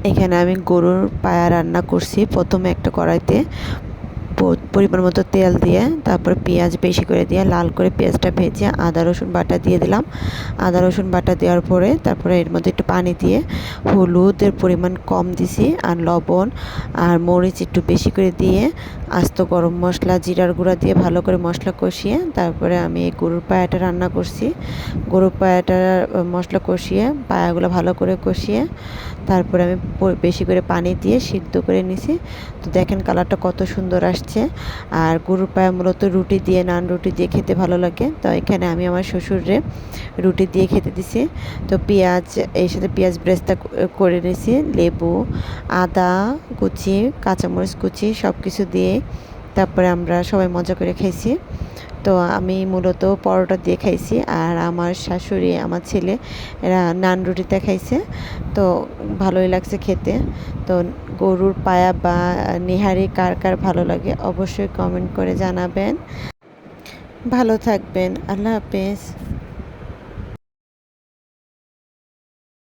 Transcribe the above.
এখানে আমি গরুর পায়া রান্না করছি। প্রথমে একটা কড়াইতে পরিমাণ মতো তেল দিয়ে, তারপরে পেঁয়াজ বেশি করে দিয়ে লাল করে পেঁয়াজটা ভেজে আদা রসুন বাটা দিয়ে দিলাম। আদা রসুন বাটা দেওয়ার পরে তারপরে এর মধ্যে একটু পানি দিয়ে হলুদের পরিমাণ কম দিছি, আর লবণ আর মরিচ একটু বেশি করে দিয়ে আস্ত গরম মশলা জিরার গুঁড়া দিয়ে ভালো করে মশলা কষিয়ে তারপরে আমি এই গরুর পায়াটা রান্না করছি। গরুর পায়াটা মশলা কষিয়ে পায়াগুলো ভালো করে কষিয়ে তারপরে আমি বেশি করে পানি দিয়ে সিদ্ধ করে নিছি। তো দেখেন কালারটা কত সুন্দর আসছে। আর গরুর পায়া মূলত রুটি দিয়ে, নান রুটি দিয়ে খেতে ভালো লাগে। তো এখানে আমি আমার শ্বশুররে রুটি দিয়ে খেতে দিছি। তো পেঁয়াজ, এর সাথে পেঁয়াজ ব্রেস্তা করে নিছি, লেবু, আদা কুচি, কাঁচামরিচ কুচি সব কিছু দিয়ে তারপরে আমরা সবাই মজা করে খাইছি। তো আমি মূলত পরোটা দিয়ে খাইছি, আর আমার শাশুড়ি, আমার ছেলে এরা নান রুটিতে খাইছে। তো ভালোই লাগছে খেতে। তো গরুর পায়া বা নেহারি কার কার ভালো লাগে অবশ্যই কমেন্ট করে জানাবেন। ভালো থাকবেন। আল্লাহ হাফেজ।